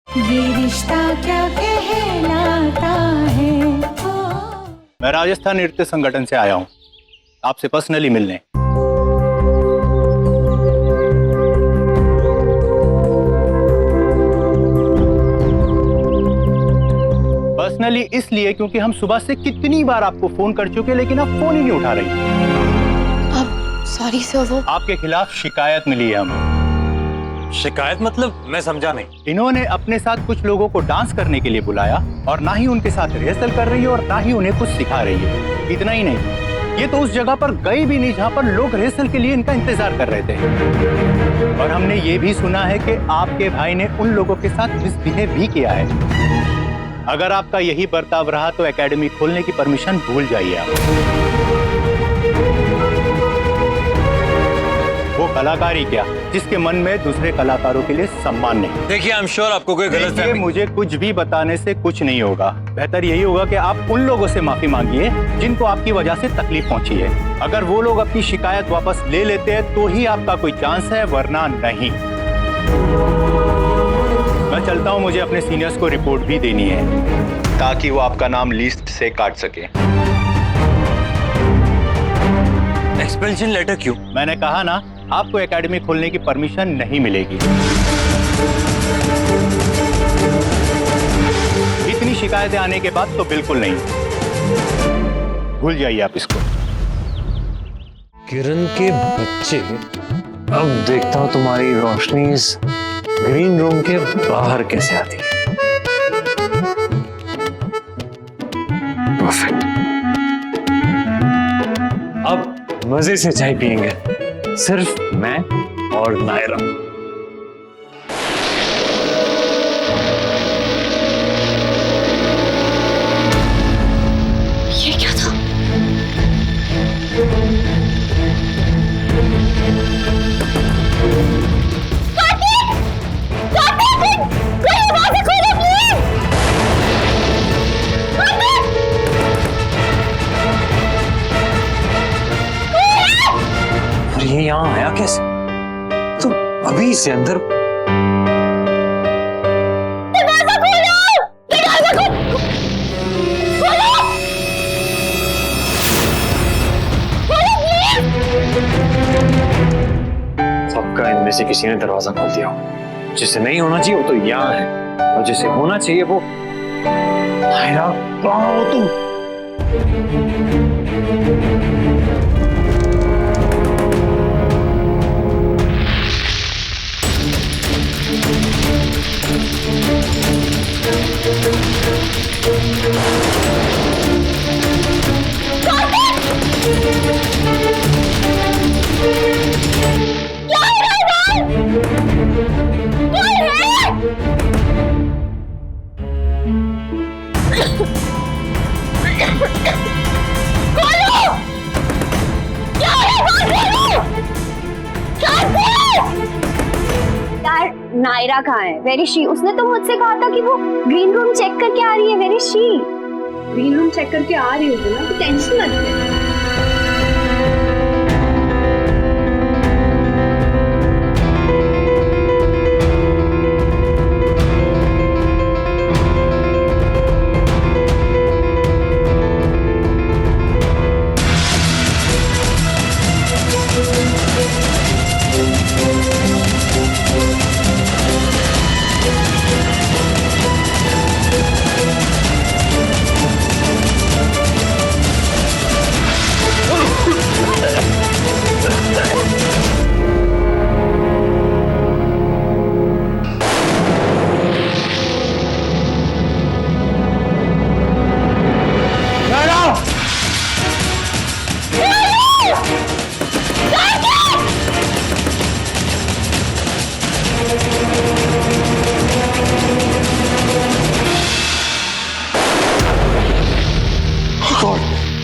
ये रिश्ता क्या कहलाता है। मैं राजस्थान नृत्य संगठन से आया हूँ आपसे पर्सनली मिलने। पर्सनली इसलिए क्योंकि हम सुबह से कितनी बार आपको फोन कर चुके लेकिन आप फोन ही नहीं उठा रही। सॉरी सर, वो आपके खिलाफ शिकायत मिली है हमें। शिकायत मतलब? मैं समझा नहीं। इन्होंने अपने साथ कुछ लोगों को डांस करने के लिए बुलाया और ना ही उनके साथ रिहर्सल कर रही है और ना ही उन्हें कुछ सिखा रही है। इतना ही नहीं, ये तो उस जगह पर गई भी नहीं जहां पर लोग रिहर्सल के लिए इनका इंतजार कर रहे थे। और हमने ये भी सुना है कि आपके भाई ने उन लोगों के साथ मिसबिहेव भी किया है। अगर आपका यही बर्ताव रहा तो एकेडमी खोलने की परमिशन भूल जाइए आप। वो कलाकारी क्या जिसके मन में दूसरे कलाकारों के लिए सम्मान नहीं। देखिए, आई एम श्योर आपको कोई गलत देखिए, मुझे कुछ भी बताने से कुछ नहीं होगा। बेहतर यही होगा कि आप उन लोगों से माफी मांगिए जिनको आपकी वजह से तकलीफ पहुंची है। अगर वो लोग अपनी शिकायत वापस ले लेते हैं तो ही आपका कोई चांस है, वरना नहीं। मैं चलता हूं, मुझे अपने सीनियर्स को रिपोर्ट भी देनी है ताकि वो आपका नाम लिस्ट से काट सके। एक्सपेंशन लेटर क्यों? मैंने कहा ना, आपको एकेडमी खोलने की परमिशन नहीं मिलेगी। इतनी शिकायतें आने के बाद तो बिल्कुल नहीं। भूल जाइए आप इसको। किरण के बच्चे, अब देखता हूँ तुम्हारी रोशनी इस ग्रीन रूम के बाहर कैसे आती है। परफेक्ट। अब मजे से चाय पियेंगे, सिर्फ मैं और नायरा। ये क्या था? और ये यहाँ आया कैसे? तो अभी से अंदर। सबका इनमें से किसी ने दरवाजा खोल दिया हो। जिसे नहीं होना चाहिए वो तो यहाँ है, और जिसे होना चाहिए वो। नायरा, कहाँ हो तुम? नायरा कहाँ है? Where is she? उसने तो मुझसे कहा था कि वो ग्रीन रूम चेक करके आ रही है। Where is she? Green room check करके आ रही होगी ना, तो टेंशन मत ले।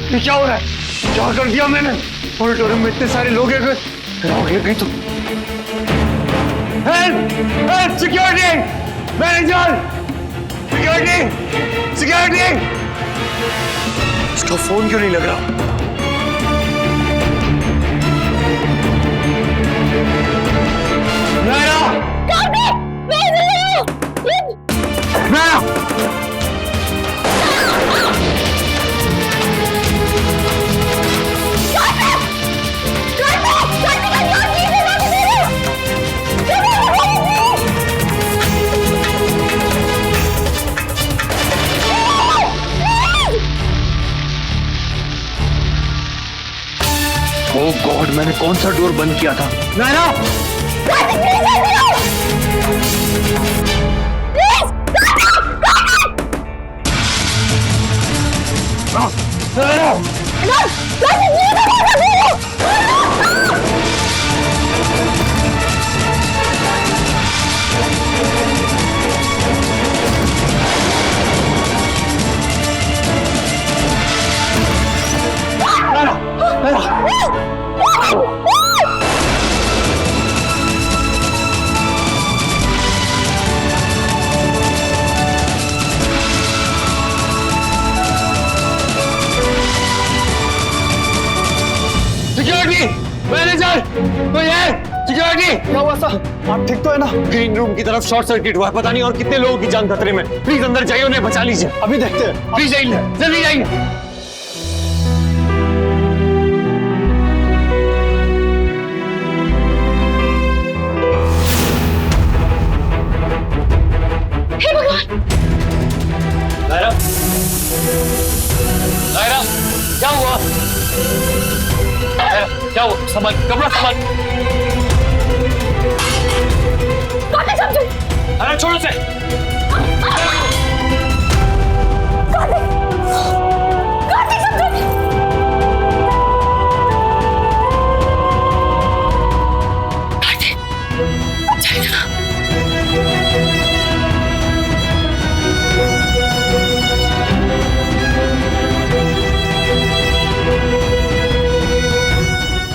ये क्या हो रहा है? क्या कर दिया मैंने? ऑडिटोरियम में इतने सारे लोग हैं, हो गया कहीं तो। Help! Security! Manager! Security! Security! उसका फोन क्यों नहीं लग रहा? नायरा! मैंने कौन सा डोर बंद किया था? नायरा! सिक्योरिटी, मैनेजर, कोई है? सिक्योरिटी, क्या हुआ सर? आप ठीक तो है ना? ग्रीन रूम की तरफ शॉर्ट सर्किट हुआ है, पता नहीं और कितने लोगों की जान खतरे में। प्लीज अंदर जाइए, उन्हें बचा लीजिए। अभी देखते हैं। प्लीज जाइए, जल्दी जाइए। नायरा, नायरा, क्या हुआ? नायरा, क्या हुआ? सामान, कपड़ा, सामान। अरे छोड़ो से।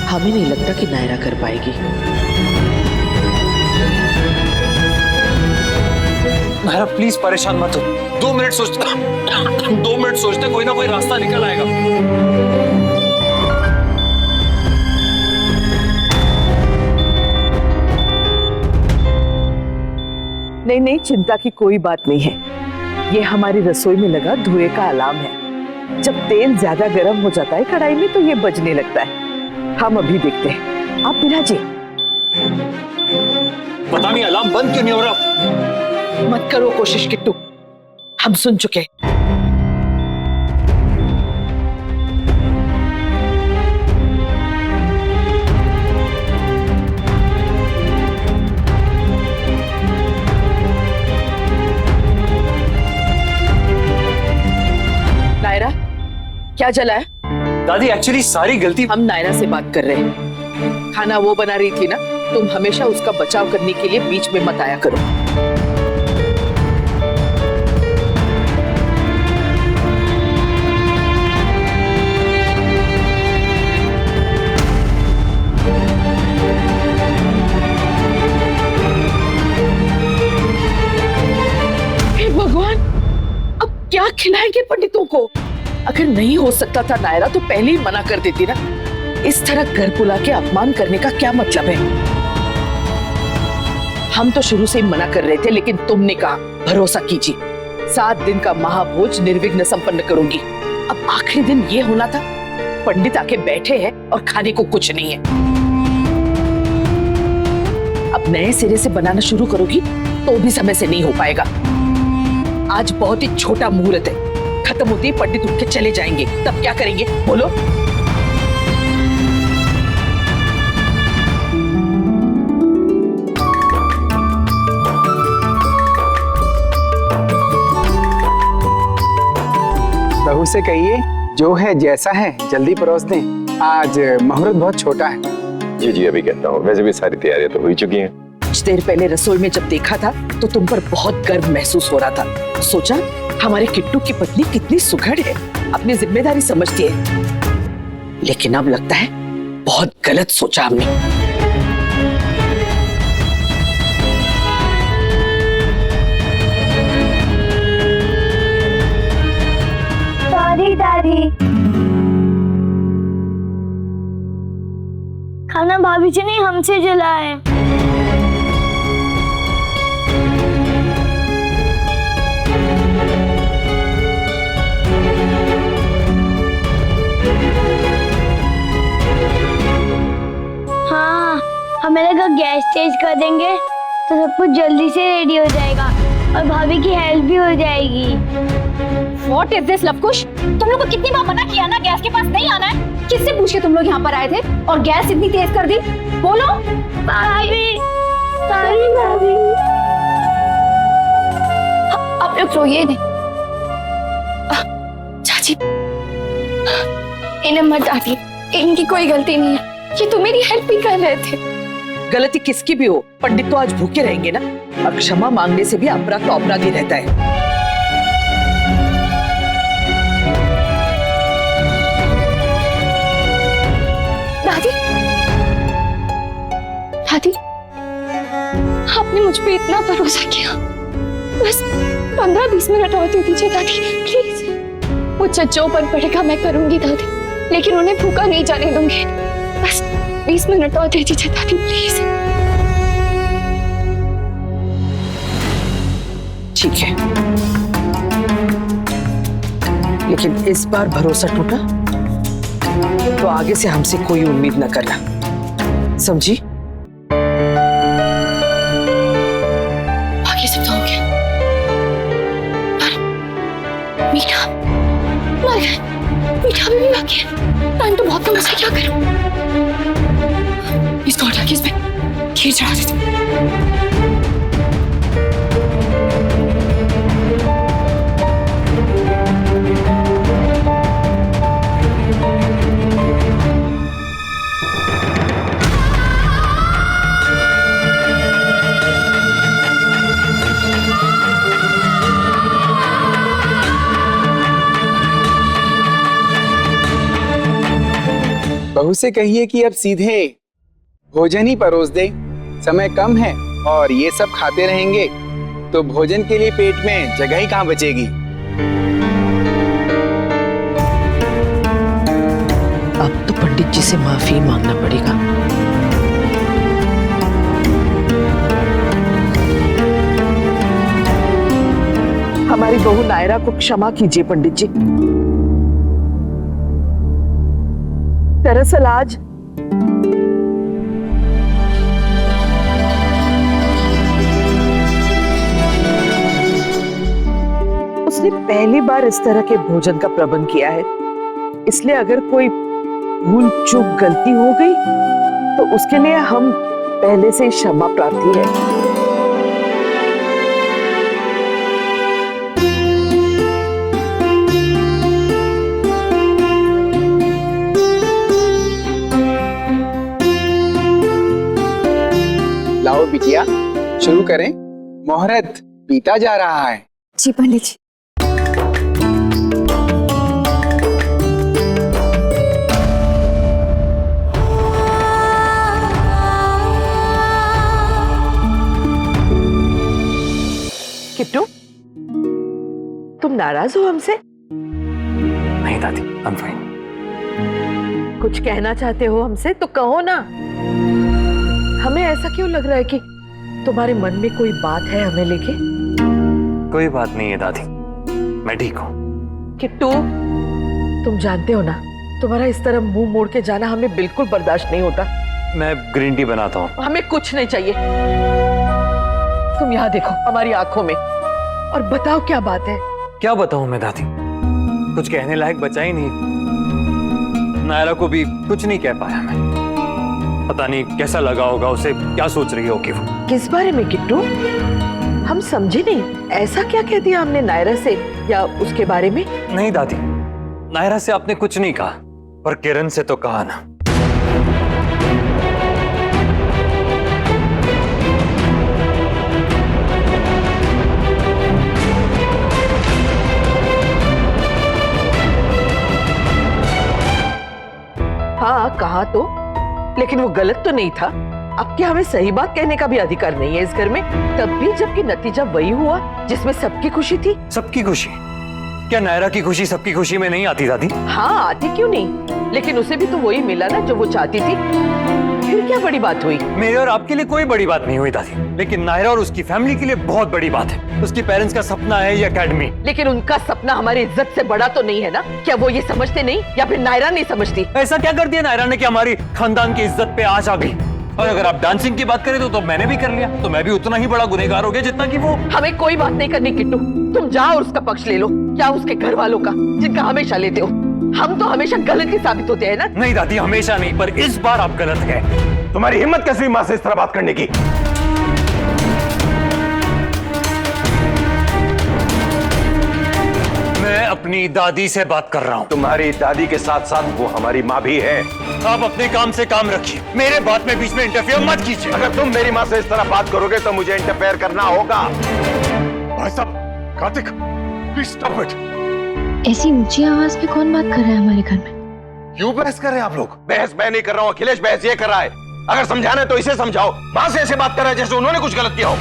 हमें नहीं लगता कि नायरा कर पाएगी। नायरा प्लीज परेशान मत हो। 2 मिनट सोचते 2 मिनट सोचते कोई ना कोई रास्ता निकल आएगा। नहीं नहीं, चिंता की कोई बात नहीं है। ये हमारी रसोई में लगा धुएं का अलार्म है। जब तेल ज्यादा गर्म हो जाता है कढ़ाई में तो ये बजने लगता है। हम अभी देखते हैं। आप बिराजिए। पता नहीं अलार्म बंद क्यों नहीं हो रहा। मत करो कोशिश किट्टू, हम सुन चुके। नायरा, क्या जला है? दादी एक्चुअली सारी गलती हम नायरा से बात कर रहे हैं। खाना वो बना रही थी ना, तुम हमेशा उसका बचाव करने के लिए बीच में मत आया करो। हे भगवान, अब क्या खिलाएंगे पंडितों को? अगर नहीं हो सकता था नायरा तो पहले ही मना कर देती ना। इस तरह घर बुला के अपमान करने का क्या मतलब है? हम तो शुरू से ही मना कर रहे थे, लेकिन तुमने कहा भरोसा कीजिए 7 दिन का महाभोज निर्विघ्न संपन्न करूंगी। अब आखिरी दिन ये होना था। पंडित आके बैठे हैं और खाने को कुछ नहीं है। अब नए सिरे से बनाना शुरू करोगी तो भी समय से नहीं हो पाएगा। आज बहुत ही छोटा मुहूर्त है, खत्म होते ही पंडित उठ के चले जाएंगे, तब क्या करेंगे बोलो? बहू से कहिए जो है जैसा है जल्दी परोस दें। आज मुहूर्त बहुत छोटा है। जी जी अभी कहता हूँ। वैसे भी सारी तैयारियां तो हो ही चुकी हैं। कुछ देर पहले रसोई में जब देखा था तो तुम पर बहुत गर्व महसूस हो रहा था। सोचा हमारे किट्टू की पत्नी कितनी सुघड़ है, अपनी जिम्मेदारी समझती है। लेकिन अब लगता है बहुत गलत सोचा हमने। सॉरी दादी। खाना भाभी जी ने हमसे जला है। हाँ, हमें लगा गैस तेज कर देंगे तो सब कुछ जल्दी से रेडी हो जाएगा। और भाभी की हेल्प भी हो जाएगी। What is this, Lavkush? तुम लोग को कितनी बार मना किया ना गैस के पास नहीं आना है? किससे पूछ के तुम लोग यहाँ पर आए थे और गैस इतनी तेज कर दी? बोलो। भाभी, सॉरी भाभी। आप लोग रोइए नहीं। चाची, इन्हें मत डांटिए, इनकी कोई गलती नहीं है। ये तो मेरी हेल्प ही कर रहे थे। गलती किसकी भी हो, पंडित तो आज भूखे रहेंगे ना। और क्षमा मांगने से भी अपराध तो अपराध ही रहता है। दादी, दादी, आपने मुझ पे इतना भरोसा किया, बस 15-20 मिनट और दे दीजिए दादी, प्लीज। मुझसे जो बन पड़ेगा मैं करूंगी दादी, लेकिन उन्हें भूखा नहीं जाने दूंगी। बस 20 मिनट और दे दीजिए दादी, प्लीज। ठीक है, लेकिन इस बार भरोसा टूटा तो आगे से हमसे कोई उम्मीद न करना, समझी? आगे से तो हो गया, पर मीठा मर गया। मीठा भी बाकी है। टाइम तो बहुत कम है, क्या करूं? इसको हटा के इसमें खीर चढ़ा देती। बहू से कहिए कि अब सीधे भोजन ही परोस दे। समय कम है और ये सब खाते रहेंगे तो भोजन के लिए पेट में जगह ही कहाँ बचेगी। अब तो पंडित जी से माफी मांगना पड़ेगा। हमारी बहू नायरा को क्षमा कीजिए पंडित जी। दरअसल आज उसने पहली बार इस तरह के भोजन का प्रबंध किया है, इसलिए अगर कोई भूल चूक गलती हो गई तो उसके लिए हम पहले से ही क्षमा प्रार्थी है। लाओ बिटिया, शुरू करें। मुहूर्त बीता जा रहा है। जी पंडित जी। किट्टू, तुम नाराज हो हमसे? नहीं दादी, I'm fine। कुछ कहना चाहते हो हमसे तो कहो ना। हमें ऐसा क्यों लग रहा है कि तुम्हारे मन में कोई बात है हमें लेके? कोई बात नहीं है दादी, मैं ठीक हूँ। किट्टू, तुम जानते हो ना, तुम्हारा इस तरह मुंह मोड़ के जाना हमें बिल्कुल बर्दाश्त नहीं होता। मैं ग्रीन टी बनाता हूँ। हमें कुछ नहीं चाहिए। तुम यहाँ देखो हमारी आंखों में और बताओ क्या बात है। क्या बताऊं मैं दादी, कुछ कहने लायक बचा ही नहीं। नायरा को भी कुछ नहीं कह पाया मैं। पता नहीं कैसा लगा होगा उसे, क्या सोच रही होगी वो। किस बारे में किट्टू? हम समझे नहीं। ऐसा क्या कह दिया हमने नायरा से या उसके बारे में? नहीं दादी, नायरा से आपने कुछ नहीं कहा, पर किरण से तो कहा ना। हाँ कहा तो, लेकिन वो गलत तो नहीं था। अब क्या हमें सही बात कहने का भी अधिकार नहीं है इस घर में? तब भी जबकि नतीजा वही हुआ जिसमें सबकी खुशी थी। सबकी खुशी? क्या नायरा की खुशी सबकी खुशी में नहीं आती दादी? हाँ आती क्यों नहीं, लेकिन उसे भी तो वही मिला ना जो वो चाहती थी। फिर क्या बड़ी बात हुई? मेरे और आपके लिए कोई बड़ी बात नहीं हुई दादी, लेकिन नायरा और उसकी फैमिली के लिए बहुत बड़ी बात है। उसकी पेरेंट्स का सपना है ये एकेडमी। लेकिन उनका सपना हमारी इज्जत से बड़ा तो नहीं है ना? क्या वो ये समझते नहीं, या फिर नायरा नहीं समझती? ऐसा क्या कर दिया नायरा ने कि हमारी खानदान की इज्जत पे आंच आ गई? और अगर आप डांसिंग की बात करें तो मैंने भी कर लिया, तो मैं भी उतना ही बड़ा गुनहगार हो गया जितना कि वो। हमें कोई बात नहीं करनी किट्टू, तुम जाओ और उसका पक्ष ले लो। क्या उसके घर वालों का, जिनका हमेशा लेते हो। हम तो हमेशा गलत ही साबित होते हैं ना। नहीं दादी, हमेशा नहीं, पर इस बार आप गलत गए। तुम्हारी हिम्मत कैसे हुई माँ से इस तरह बात करने की? मैं अपनी दादी से बात कर रहा हूँ। तुम्हारी दादी के साथ साथ वो हमारी माँ भी है। आप अपने काम से काम रखिए, मेरे बात में बीच में इंटरफेयर मत कीजिए। अगर तुम मेरी माँ से इस तरह बात करोगे तो मुझे इंटरफेयर करना होगा। भाई साहब, कार्तिक, प्लीज स्टॉप इट। ऐसी ऊंची आवाज में कौन बात कर रहा है हमारे घर में? क्यों बहस कर रहे हैं आप लोग? बहस मैं नहीं कर रहा हूँ, अखिलेश बहस ये कर रहा है। अगर समझाना है तो इसे समझाओ। माँ से ऐसे बात कर रहा है जैसे उन्होंने कुछ गलत किया हो।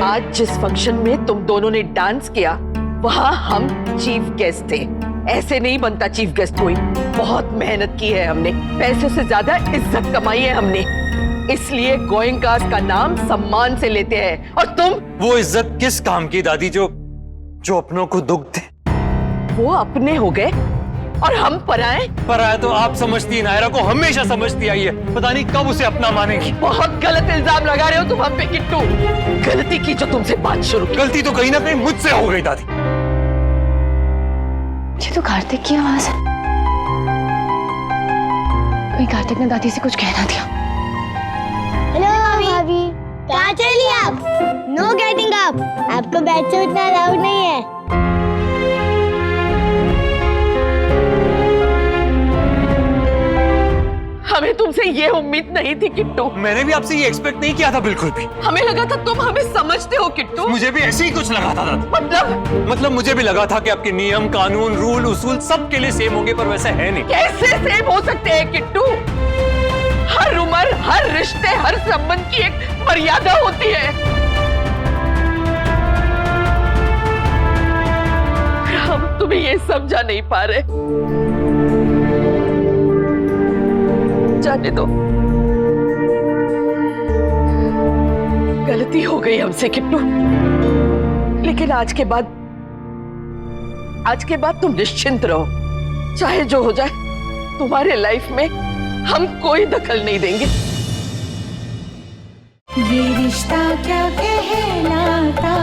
आज जिस फंक्शन में तुम दोनों ने डांस किया वहां हम चीफ गेस्ट थे। ऐसे नहीं बनता चीफ गेस्ट कोई। बहुत मेहनत की है हमने, पैसे से ज्यादा इज्जत कमाई है हमने, इसलिए गोयंकास का नाम सम्मान से लेते हैं। और तुम? वो इज्जत किस काम की दादी जो अपनों को दुख दे? वो अपने हो गए और हम पराए। पराया तो आप समझती है, नायरा को हमेशा समझती आई है, पता नहीं कब उसे अपना मानेगी। बहुत गलत इल्जाम लगा रहे हो तुम हम पे किट्टू। गलती की जो तुमसे बात शुरू की। गलती तो कहीं ना कहीं मुझसे हो गई दादी। ये तो कार्तिक की आवाज है। कहीं कार्तिक ने दादी से कुछ कहना दिया। हेलो भाभी, कहाँ चली आप? नो गेटिंग अप, आपको बैठ से उतना अलाउड नहीं है। हमें तुमसे ये उम्मीद नहीं थी किट्टू। मैंने भी आपसे ये एक्सपेक्ट नहीं किया था बिल्कुल भी। हमें लगा था तुम हमें समझते हो किट्टू। मुझे भी ऐसे ही कुछ लगा था दादी। मतलब मुझे भी लगा था कि आपके नियम, कानून, रूल, उसूल सब के लिए सेम होंगे, पर वैसा है नहीं। कैसे सेम हो सकते हैं किट्टू? हर उम्र, हर रिश्ते, हर संबंध की एक मर्यादा होती है। हम तुम्हें ये समझा नहीं पा रहे। जाने दो, गलती हो गई हमसे किट्टू, लेकिन आज के बाद तुम निश्चिंत रहो। चाहे जो हो जाए, तुम्हारे लाइफ में हम कोई दखल नहीं देंगे। ये रिश्ता क्या कहलाता